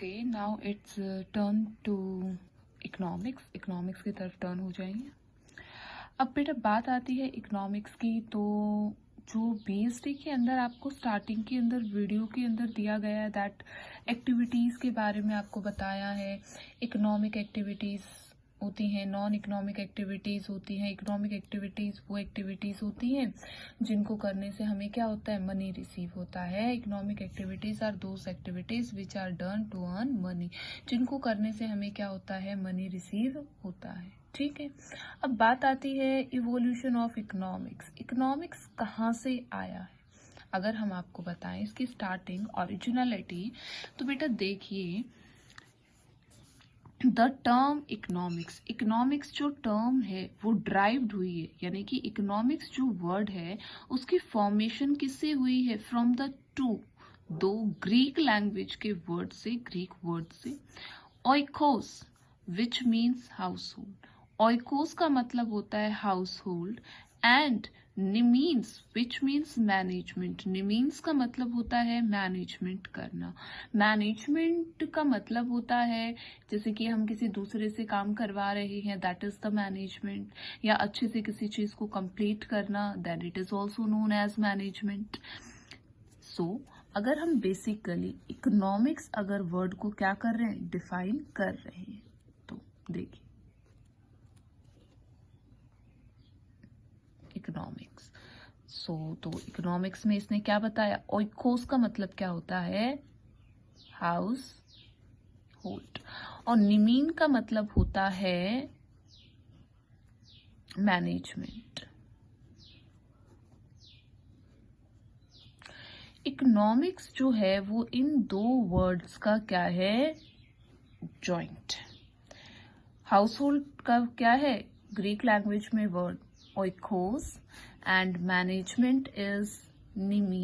Okay, now it's turn to economics. Economics की तरफ turn हो जाएंगे। अब बेटा बात आती है इकोनॉमिक्स की, तो जो बीएसटी के अंदर आपको स्टार्टिंग के अंदर वीडियो के अंदर दिया गया है दैट एक्टिविटीज़ के बारे में आपको बताया है। इकोनॉमिक एक्टिविटीज़ होती हैं, नॉन इकोनॉमिक एक्टिविटीज़ होती हैं। इकोनॉमिक एक्टिविटीज़ वो एक्टिविटीज़ होती हैं जिनको करने से हमें क्या होता है, मनी रिसीव होता है। Economic activities are those activities which are done to earn money, जिनको करने से हमें क्या होता है, मनी रिसीव होता है। ठीक है, अब बात आती है इवोल्यूशन ऑफ इकोनॉमिक्स। इकोनॉमिक्स कहाँ से आया है? अगर हम आपको बताएं इसकी स्टार्टिंग ओरिजिनलिटी, तो बेटा देखिए, द टर्म इकोनॉमिक्स, इकोनॉमिक्स जो टर्म है वो ड्राइव्ड हुई है, यानी कि इकोनॉमिक्स जो वर्ड है उसकी फॉर्मेशन किससे हुई है? फ्रॉम द दो ग्रीक लैंग्वेज के वर्ड से, ग्रीक वर्ड से। Oikos which means household, oikos का मतलब होता है हाउस होल्ड, एंड निमीन्स विच मीन्स मैनेजमेंट, निमीन्स का मतलब होता है मैनेजमेंट करना। मैनेजमेंट का मतलब होता है जैसे कि हम किसी दूसरे से काम करवा रहे हैं, दैट इज द मैनेजमेंट, या अच्छे से किसी चीज को कंप्लीट करना, then it is also known as management. So अगर हम बेसिकली इकोनॉमिक्स अगर वर्ड को क्या कर रहे हैं, डिफाइन कर रहे हैं, तो देखिए इकोनॉमिक्स। तो इकोनॉमिक्स में इसने क्या बताया, ओइकोस का मतलब क्या होता है, हाउस होल्ड, और निमीन का मतलब होता है मैनेजमेंट। इकोनॉमिक्स जो है वो इन दो वर्ड्स का क्या है, जॉइंट। हाउस होल्ड का क्या है, ग्रीक लैंग्वेज में word oikos, and management is nimi.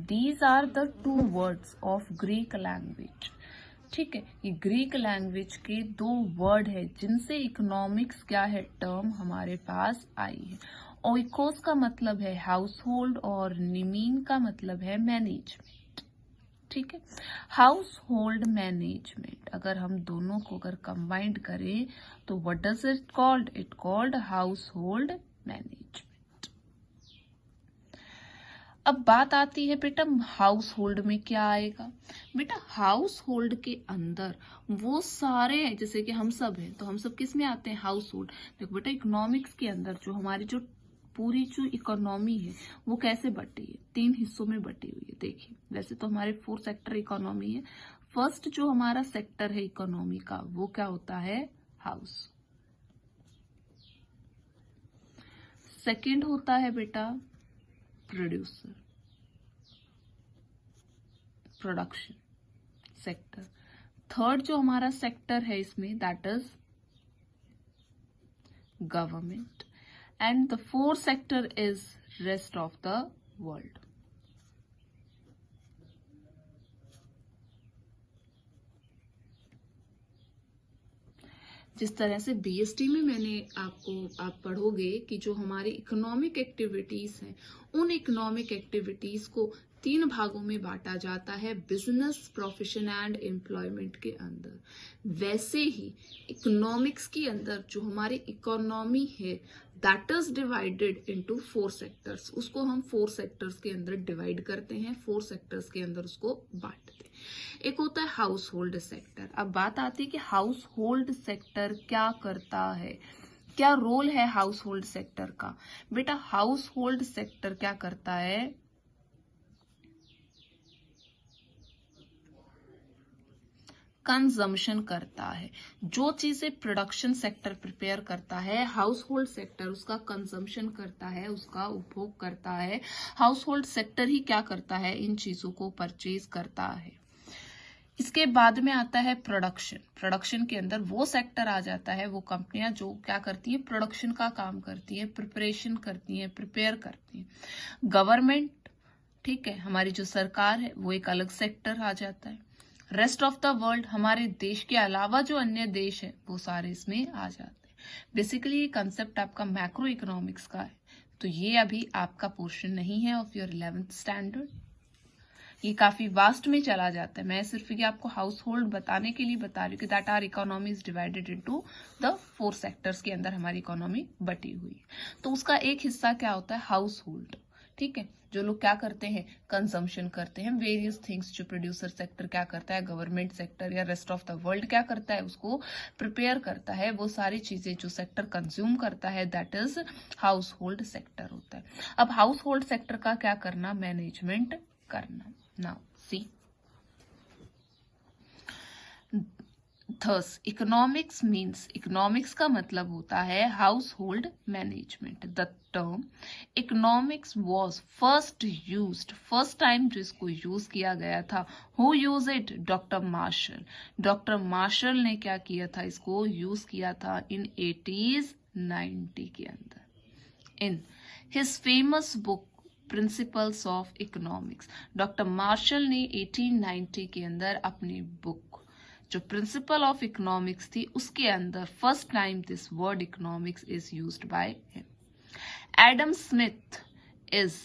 These are the two words of Greek language. ठीक है, ये ग्रीक लैंग्वेज के दो वर्ड है जिनसे इकोनॉमिक्स क्या है, टर्म हमारे पास आई है। ओइकोस का मतलब है हाउस होल्ड और निमीन का मतलब है मैनेजमेंट। ठीक है, हाउस होल्ड मैनेजमेंट, अगर हम दोनों को अगर कंबाइंड करें तो what does it called, it called house hold management. अब बात आती है बेटा हाउस होल्ड में क्या आएगा। बेटा हाउस होल्ड के अंदर वो सारे हैं, जैसे कि हम सब हैं, तो हम सब किस में आते हैं, हाउस होल्ड। देखो बेटा इकोनॉमिक्स के अंदर जो हमारी जो पूरी जो इकोनॉमी है वो कैसे बटी है, 3 हिस्सों में बटी हुई है। देखिए वैसे तो हमारे 4 सेक्टर इकोनॉमी है। फर्स्ट जो हमारा सेक्टर है इकोनॉमी का वो क्या होता है, हाउस। सेकंड होता है बेटा प्रोड्यूसर, प्रोडक्शन सेक्टर। थर्ड जो हमारा सेक्टर है इसमें that is government, and the fourth sector is rest of the world. जिस तरह से बीएसटी में आप पढ़ोगे कि जो हमारी इकोनॉमिक एक्टिविटीज हैं, उन इकोनॉमिक एक्टिविटीज को 3 भागों में बांटा जाता है, बिजनेस, प्रोफेशन एंड एम्प्लॉयमेंट के अंदर। वैसे ही इकोनॉमिक्स के अंदर जो हमारी इकोनॉमी है that is divided into 4 sectors, उसको हम 4 सेक्टर्स के अंदर डिवाइड करते हैं, 4 सेक्टर्स के अंदर उसको बांटते हैं। एक होता है हाउस होल्ड सेक्टर। अब बात आती है कि हाउस होल्ड सेक्टर क्या करता है, क्या रोल है हाउस होल्ड सेक्टर का। बेटा हाउस होल्ड सेक्टर क्या करता है, कंजम्पशन करता है। जो चीजें प्रोडक्शन सेक्टर प्रिपेयर करता है, हाउस होल्ड सेक्टर उसका कंजम्पशन करता है, उसका उपभोग करता है। हाउस होल्ड सेक्टर ही क्या करता है, इन चीजों को परचेज करता है। इसके बाद में आता है प्रोडक्शन। प्रोडक्शन के अंदर वो सेक्टर आ जाता है, वो कंपनियां जो क्या करती है, प्रोडक्शन का काम करती है, प्रिपरेशन करती है, प्रिपेयर करती है। गवर्नमेंट, ठीक है, हमारी जो सरकार है वो एक अलग सेक्टर आ जाता है। रेस्ट ऑफ द वर्ल्ड, हमारे देश के अलावा जो अन्य देश है वो सारे इसमें आ जाते हैं। बेसिकली ये कंसेप्ट आपका मैक्रो इकोनॉमिक्स का है, तो ये अभी आपका पोर्शन नहीं है ऑफ योर 11th स्टैंडर्ड। ये काफी वास्ट में चला जाता है। मैं सिर्फ ये आपको हाउस होल्ड बताने के लिए बता रही हूँ कि that are economy is divided into the 4 sectors के अंदर हमारी इकोनॉमी बटी हुई है। तो उसका एक हिस्सा क्या होता है, हाउस होल्ड। ठीक है, जो लोग क्या करते हैं, कंजम्पशन करते हैं, वेरियस थिंग्स। जो प्रोड्यूसर सेक्टर क्या करता है, गवर्नमेंट सेक्टर या रेस्ट ऑफ द वर्ल्ड क्या करता है, उसको प्रिपेयर करता है। वो सारी चीजें जो सेक्टर कंज्यूम करता है that is house hold sector होता है। अब हाउस होल्ड सेक्टर का क्या करना, मैनेजमेंट करना। Now see, thus economics means, economics का मतलब होता है household management। the term economics was first used, first time जो इसको यूज किया गया था, who used it, doctor Marshall. Doctor Marshall ने क्या किया था, इसको यूज किया था इन 80s 90 के अंदर in his famous book principles of economics. Doctor Marshall ने 1890 के अंदर अपनी बुक जो प्रिंसिपल ऑफ इकोनॉमिक्स थी उसके अंदर first time this word economics is used by him. Adam Smith is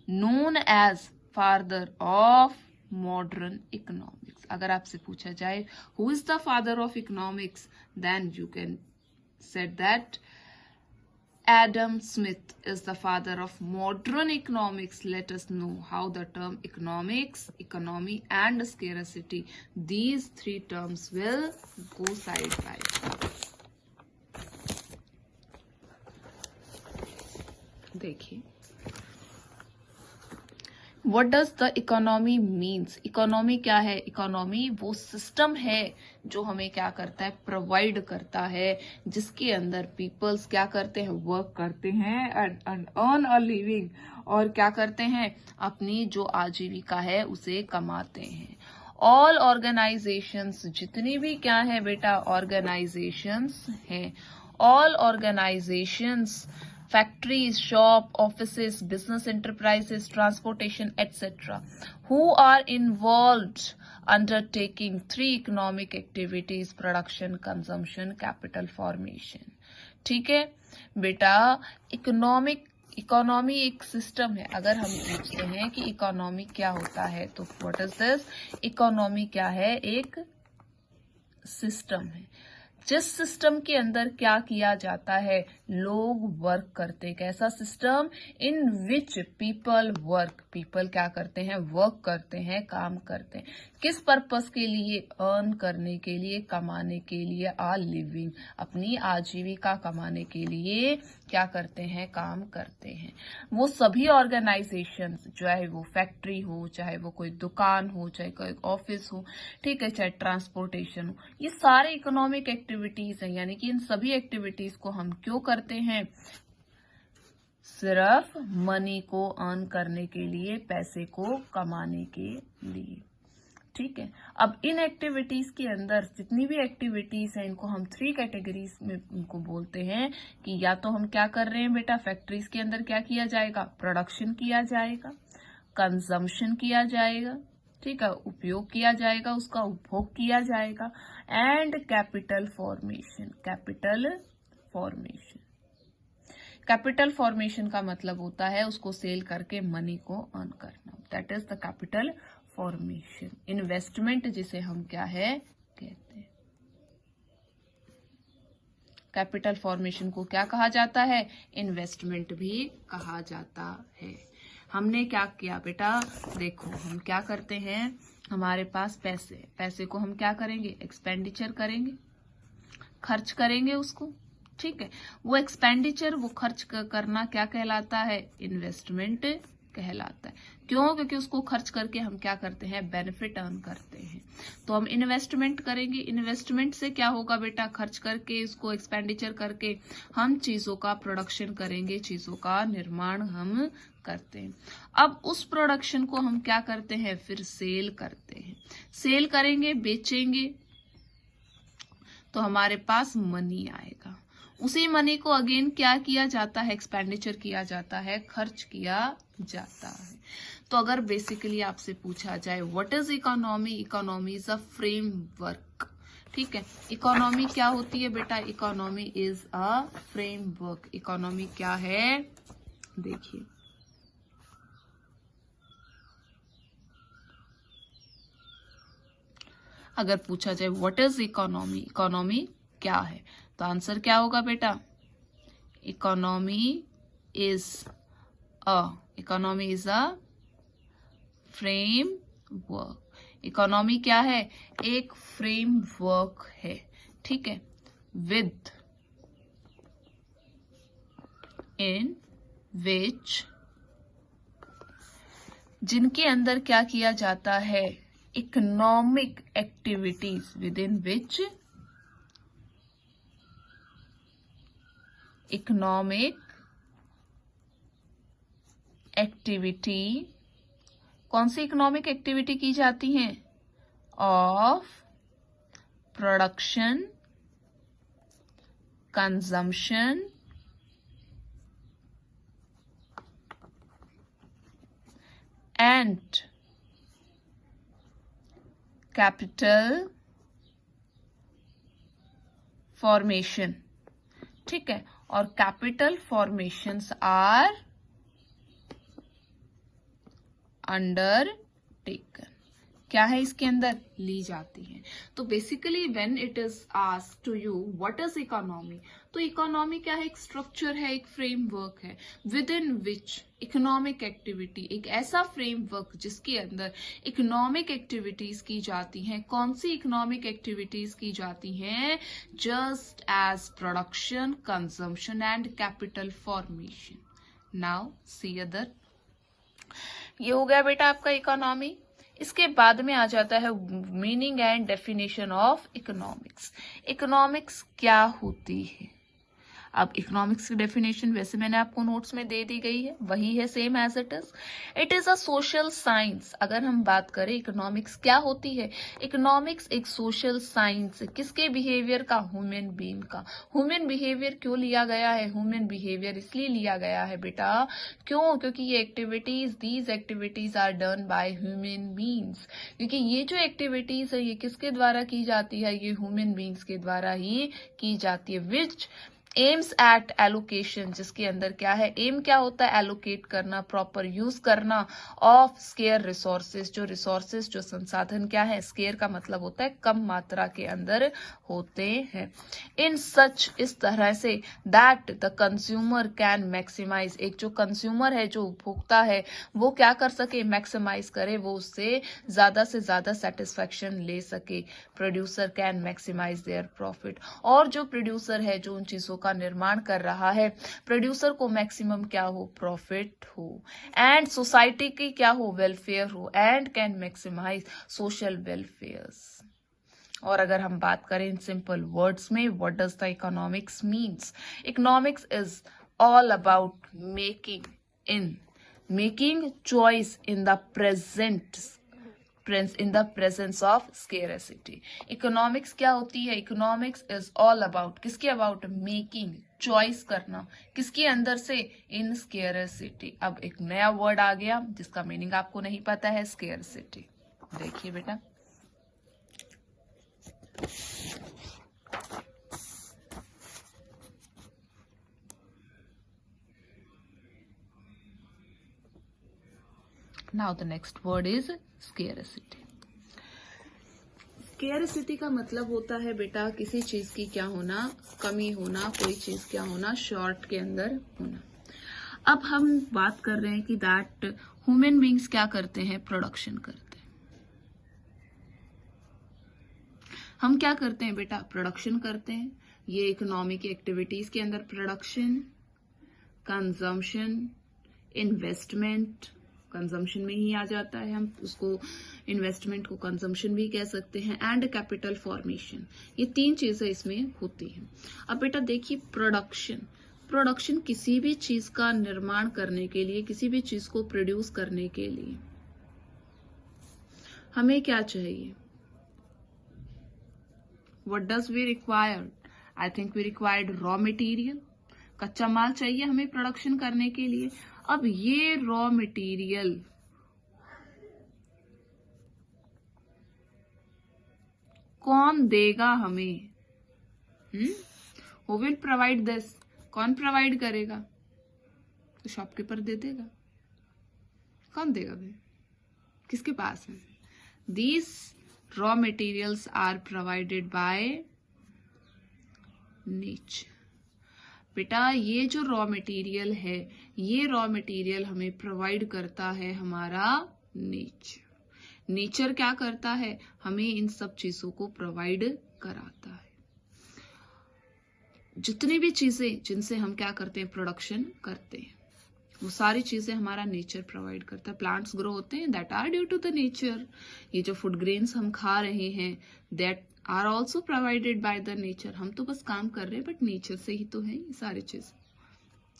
known as father of modern economics. अगर आपसे पूछा जाए who is the father of economics, then you can said that Adam Smith is the father of modern economics. Let us know how the term economics, economy and scarcity, these 3 terms will go side by side. देखिए, What does the economy means? Economy क्या है? Economy वो system है जो हमें क्या करता है, प्रोवाइड करता है, जिसके अंदर पीपल्स क्या करते हैं, वर्क करते हैं एंड अर्न अ लिविंग, और क्या करते हैं, अपनी जो आजीविका है उसे कमाते हैं। ऑल ऑर्गेनाइजेशंस, जितनी भी क्या है बेटा, ऑर्गेनाइजेशंस हैं, all organisations, factories, shop, offices, business enterprises, transportation, etc., who are involved undertaking 3 economic activities: production, consumption, capital formation। ठीक है बेटा, इकोनॉमी एक सिस्टम है। अगर हम पूछते हैं कि इकोनॉमी क्या होता है, तो व्हाट इज दिस, इकोनॉमी क्या है, एक सिस्टम है। जिस सिस्टम के अंदर क्या किया जाता है, लोग वर्क करते, कैसा system, in which people work, people क्या करते हैं, वर्क करते हैं, काम करते हैं, किस पर्पस के लिए, अर्न करने के लिए, कमाने के लिए, आ लिविंग, अपनी आजीविका कमाने के लिए क्या करते हैं, काम करते हैं। वो सभी ऑर्गेनाइजेशन, चाहे वो फैक्ट्री हो, चाहे वो कोई दुकान हो, चाहे कोई ऑफिस हो, ठीक है, चाहे ट्रांसपोर्टेशन हो, ये सारे इकोनॉमिक एक्टिविटीज हैं। यानी कि इन सभी एक्टिविटीज को हम क्यों करते हैं, सिर्फ मनी को अर्न करने के लिए, पैसे को कमाने के लिए। ठीक है, अब इन एक्टिविटीज के अंदर जितनी भी एक्टिविटीज हैं, इनको हम 3 कैटेगरीज में इनको बोलते हैं कि या तो हम क्या कर रहे हैं बेटा, फैक्ट्रीज के अंदर क्या किया जाएगा, प्रोडक्शन किया जाएगा, कंजम्पशन किया जाएगा, ठीक है, उपयोग किया जाएगा, उसका उपभोग किया जाएगा, and capital formation. Capital formation, capital formation का मतलब होता है उसको सेल करके मनी को अर्न करना, that is the capital formation. Investment जिसे हम क्या है कहते हैं, कैपिटल फॉर्मेशन को क्या कहा जाता है, इन्वेस्टमेंट भी कहा जाता है। हमने क्या किया बेटा, देखो हम क्या करते हैं, हमारे पास पैसे, पैसे को हम क्या करेंगे, एक्सपेंडिचर करेंगे, खर्च करेंगे उसको। ठीक है, वो एक्सपेंडिचर, वो खर्च करना क्या कहलाता है, इन्वेस्टमेंट कहलाता है। क्यों, क्योंकि उसको खर्च करके हम क्या करते हैं, बेनिफिट अर्न करते हैं। तो हम इन्वेस्टमेंट करेंगे, इन्वेस्टमेंट से क्या होगा बेटा, खर्च करके, उसको एक्सपेंडिचर करके हम चीजों का प्रोडक्शन करेंगे, चीजों का निर्माण हम करते हैं। अब उस प्रोडक्शन को हम क्या करते हैं, फिर सेल करते हैं, सेल करेंगे, बेचेंगे, तो हमारे पास मनी आएगा। उसी मनी को अगेन क्या किया जाता है, एक्सपेंडिचर किया जाता है, खर्च किया जाता है। तो अगर बेसिकली आपसे पूछा जाए what is economy, economy is a framework. ठीक है, इकोनॉमी क्या होती है बेटा, economy is a framework. Economy क्या है, देखिए अगर पूछा जाए व्हाट इज इकोनॉमी, इकोनॉमी क्या है, तो आंसर क्या होगा बेटा? Economy is a framework. Economy क्या है? एक फ्रेमवर्क है, ठीक है, विद इन विच, जिनके अंदर क्या किया जाता है? Economic activities, with in which economic activity, कौन सी इकोनॉमिक एक्टिविटी की जाती है? Of production, consumption and capital formation, ठीक है, और कैपिटल फॉर्मेशंस आर अंडरटेकन, क्या है इसके अंदर? ली जाती है। तो basically when it is asked to you what is economy, तो इकोनॉमी क्या है? एक स्ट्रक्चर है, एक फ्रेमवर्क है, within which economic activity, एक ऐसा फ्रेमवर्क जिसके अंदर इकोनॉमिक एक्टिविटीज की जाती हैं। कौन सी इकोनॉमिक एक्टिविटीज की जाती हैं? Just as production, consumption and capital formation. Now see other, ये हो गया बेटा आपका इकोनॉमी। इसके बाद में आ जाता है meaning and definition of economics. Economics क्या होती है? अब इकोनॉमिक्स की डेफिनेशन वैसे मैंने आपको नोट्स में दे दी गई है, वही है same as it is a social science. अगर हम बात करें इकोनॉमिक्स क्या होती है, इकोनॉमिक्स एक सोशल साइंस, किसके बिहेवियर का? ह्यूमन बीइंग का। ह्यूमन बिहेवियर क्यों लिया गया है? ह्यूमन बिहेवियर इसलिए लिया गया है बेटा, क्यों? क्योंकि ये activities, these activities are done by human beings, क्योंकि ये जो एक्टिविटीज है ये किसके द्वारा की जाती है? ये ह्यूमन बीइंग्स के द्वारा ही की जाती है। विच एम्स एट एलोकेशन, जिसके अंदर क्या है? एम क्या होता है? एलोकेट करना, प्रॉपर यूज करना ऑफ स्केयर रिसोर्सेज, जो रिसोर्सेज, जो संसाधन क्या है? स्केयर का मतलब होता है कम मात्रा के अंदर होते हैं। इन सच, इस तरह से, that the consumer can maximise, एक जो कंज्यूमर है, जो उपभोक्ता है, वो क्या कर सके? मैक्सिमाइज करे, वो उससे ज्यादा से ज्यादा सेटिस्फेक्शन ले सके। Producer can maximise their profit, और जो प्रोड्यूसर है, जो उन चीजों का निर्माण कर रहा है, प्रोड्यूसर को मैक्सिमम क्या हो? प्रॉफिट हो। एंड सोसाइटी की क्या हो? वेलफेयर हो। And can maximise social welfares. और अगर हम बात करें इन सिंपल वर्ड्स में, what does the economics means? Economics is all about making choice in the presence of scarcity. Economics क्या होती है? इकोनॉमिक्स इज ऑल अबाउट, किसके अबाउट? मेकिंग, चॉइस करना, किसके अंदर से? In scarcity. अब एक नया वर्ड आ गया जिसका मीनिंग आपको नहीं पता है, स्केरसिटी। देखिए बेटा, now the next word is scarcity. Scarcity का मतलब होता है बेटा किसी चीज की क्या होना? कमी होना, कोई चीज क्या होना? शॉर्ट के अंदर होना। अब हम बात कर रहे हैं कि दैट ह्यूमन बीइंग्स क्या करते हैं? प्रोडक्शन करते हैं। हम क्या करते हैं बेटा? प्रोडक्शन करते हैं। ये इकोनॉमिक एक्टिविटीज के अंदर प्रोडक्शन, कंजम्पशन, इन्वेस्टमेंट, कंजम्पशन में ही आ जाता है, हम उसको इन्वेस्टमेंट को कंजम्पशन भी कह सकते हैं, एंड कैपिटल फॉर्मेशन, ये तीन चीजें इसमें होती हैं। अब बेटा देखिए, प्रोडक्शन किसी भी चीज का निर्माण करने के लिए, किसी भी चीज को प्रोड्यूस करने के लिए हमें क्या चाहिए? What does we required? I think we required raw material, कच्चा माल चाहिए हमें प्रोडक्शन करने के लिए। अब ये रॉ मटेरियल कौन देगा हमें? Who will provide this? कौन प्रोवाइड करेगा? तो शॉपकीपर दे देगा। कौन देगा भाई? किसके पास है? This raw materials are provided by nature. बेटा ये जो रॉ मटेरियल है, ये रॉ मटेरियल हमें प्रोवाइड करता है हमारा नेचर। नेचर क्या करता है, हमें इन सब चीजों को प्रोवाइड कराता है। जितनी भी चीजें जिनसे हम क्या करते हैं, प्रोडक्शन करते हैं, वो सारी चीजें हमारा नेचर प्रोवाइड करता है। प्लांट्स ग्रो होते हैं, that are due to the nature. ये जो फूड ग्रेन्स हम खा रहे हैं, that are also provided by the nature. हम तो बस काम कर रहे हैं, बट नेचर से ही तो है ये सारी चीज।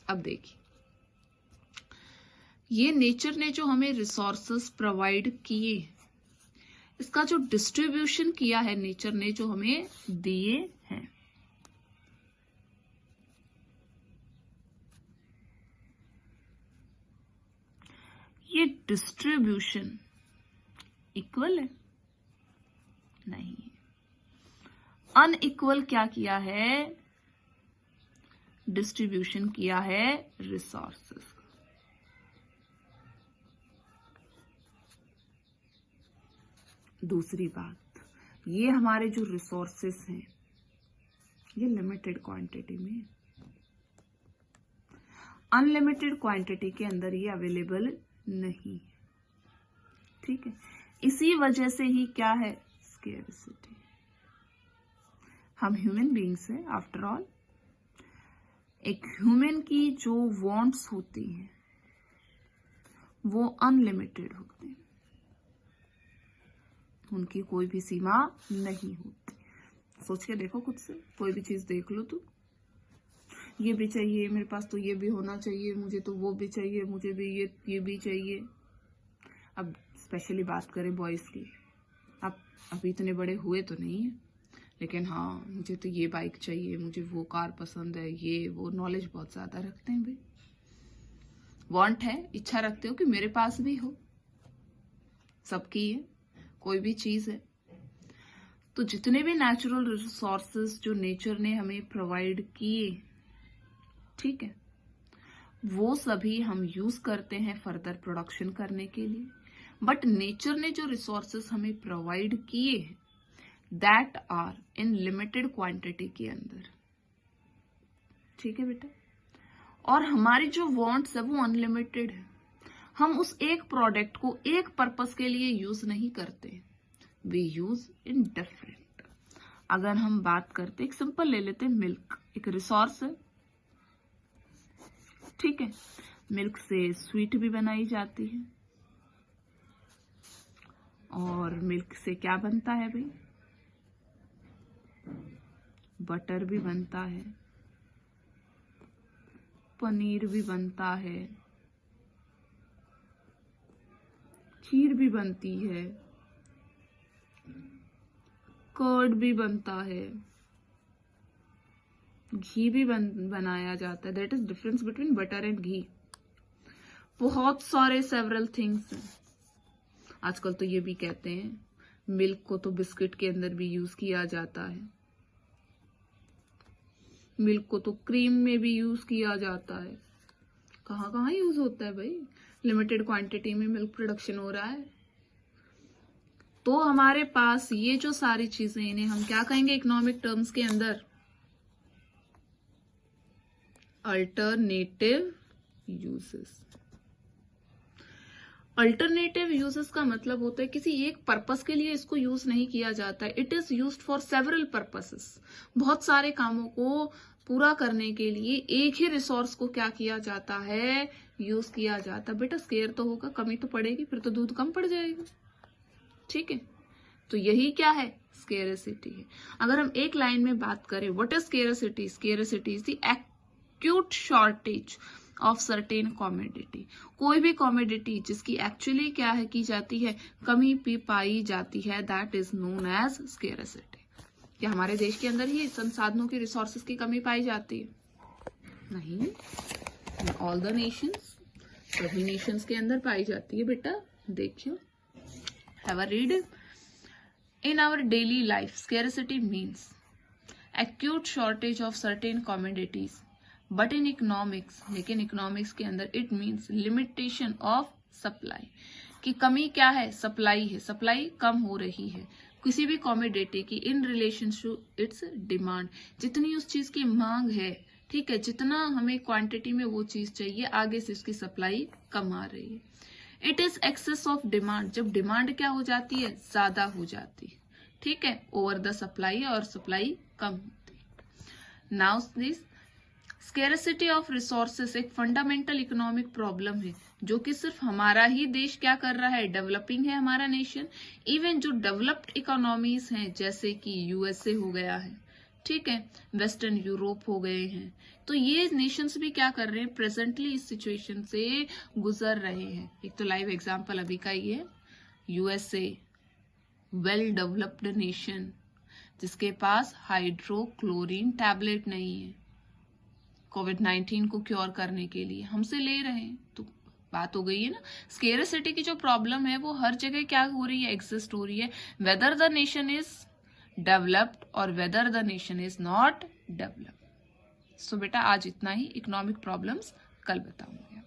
अब देखिए, ये नेचर ने जो हमें रिसोर्सेस प्रोवाइड किए, इसका जो डिस्ट्रीब्यूशन किया है नेचर ने, जो हमें दिए हैं, ये डिस्ट्रीब्यूशन इक्वल है? नहीं, अनइक्वल क्या किया है, डिस्ट्रीब्यूशन किया है रिसोर्सेस। दूसरी बात, ये हमारे जो रिसोर्सेस हैं, ये लिमिटेड क्वांटिटी में, अनलिमिटेड क्वांटिटी के अंदर ये अवेलेबल नहीं, ठीक है। इसी वजह से ही क्या है, स्केर्सिटी। हम ह्यूमन बीइंग्स हैं आफ्टर ऑल। एक ह्यूमन की जो वांट्स होती हैं वो अनलिमिटेड होती हैं, उनकी कोई भी सीमा नहीं होती। सोच के देखो खुद से, कोई भी चीज देख लो तो, ये भी चाहिए मेरे पास, तो ये भी होना चाहिए, मुझे तो वो भी चाहिए, मुझे भी ये भी चाहिए। अब स्पेशली बात करें बॉयज की, अब अभी इतने बड़े हुए तो नहीं है, लेकिन हाँ मुझे तो ये बाइक चाहिए, मुझे वो कार पसंद है, ये वो नॉलेज बहुत ज्यादा रखते हैं भाई। वांट है, इच्छा रखते हो कि मेरे पास भी हो, सबकी है, कोई भी चीज है। तो जितने भी नेचुरल रिसोर्सेस जो नेचर ने हमें प्रोवाइड किए, ठीक है, वो सभी हम यूज करते हैं फर्दर प्रोडक्शन करने के लिए। बट नेचर ने जो रिसोर्सेस हमें प्रोवाइड किए that are in limited quantity के अंदर, ठीक है बेटा। और हमारी जो वांट्स है वो अनलिमिटेड है। हम उस एक प्रोडक्ट को एक पर्पस के लिए यूज नहीं करते, वी यूज इन डिफरेंट। अगर हम बात करते, एक सिंपल ले लेते हैं, मिल्क एक रिसोर्स है, ठीक है। मिल्क से स्वीट भी बनाई जाती है, और मिल्क से क्या बनता है भाई, बटर भी बनता है, पनीर भी बनता है, खीर भी बनती है, कर्ड भी बनता है, घी भी बनाया जाता है। That is difference between butter and ghee. बहुत सारे सेवरल थिंग्स हैं। आजकल तो ये भी कहते हैं मिल्क को तो बिस्किट के अंदर भी यूज किया जाता है, मिल्क को तो क्रीम में भी यूज किया जाता है। कहाँ कहाँ यूज होता है भाई, लिमिटेड क्वांटिटी में मिल्क प्रोडक्शन हो रहा है। तो हमारे पास ये जो सारी चीजें, इन्हें हम क्या कहेंगे इकोनॉमिक टर्म्स के अंदर, अल्टरनेटिव यूजेस। अल्टरनेटिव यूजेस का मतलब होता है किसी एक पर्पस के लिए इसको यूज नहीं किया जाता है, it is used for several purposes. बहुत सारे कामों को पूरा करने के लिए एक ही रिसोर्स को क्या किया जाता है, यूज किया जाता है। बेटा स्केयर तो होगा, कमी तो पड़ेगी, फिर तो दूध कम पड़ जाएगा, ठीक है। तो यही क्या है, स्केरसिटी है। अगर हम एक लाइन में बात करें, what is scarcity? Scarcity is the acute shortage of certain commodity. कोई भी कॉमोडिटी जिसकी एक्चुअली क्या है की जाती है, कमी पाई जाती है, that is known as scarcity. क्या हमारे देश के अंदर ही संसाधनों की, रिसोर्सेज की कमी पाई जाती है? नहीं, इन ऑल द नेशंस, सभी नेशंस के अंदर पाई जाती है। बेटा देखियो, have a read. In our daily life, scarcity means acute shortage of certain commodities. But in economics, लेकिन economics के अंदर it means limitation of supply, कि कमी क्या है, सप्लाई है, सप्लाई कम हो रही है किसी भी कमोडिटी की in relation to its demand, जितनी उस चीज की मांग है, ठीक है, जितना हमें क्वांटिटी में वो चीज चाहिए, आगे से उसकी सप्लाई कम आ रही है। It is excess of demand, जब डिमांड क्या हो जाती है, ज्यादा हो जाती है, ठीक है, ओवर द सप्लाई, और सप्लाई कम होती है। Now this scarcity of resources एक फंडामेंटल इकोनॉमिक प्रॉब्लम है, जो कि सिर्फ हमारा ही देश क्या कर रहा है, डेवलपिंग है हमारा नेशन। इवन जो डेवलप्ड इकोनॉमीज हैं, जैसे कि यूएसए हो गया है, ठीक है, वेस्टर्न यूरोप हो गए हैं, तो ये नेशंस भी क्या कर रहे हैं, प्रेजेंटली इस सिचुएशन से गुजर रहे हैं। एक तो लाइव एग्जांपल अभी का ही है, यूएसए वेल डेवलप्ड नेशन, जिसके पास हाइड्रोक्लोरिन टैबलेट नहीं है कोविड-19 को क्योर करने के लिए, हमसे ले रहे हैं। तो बात हो गई है ना, स्केरसिटी की जो प्रॉब्लम है वो हर जगह क्या हो रही है, एग्जिस्ट हो रही है, whether the nation is developed और whether the nation is not developed. So बेटा आज इतना ही, इकोनॉमिक प्रॉब्लम्स कल बताऊंगी।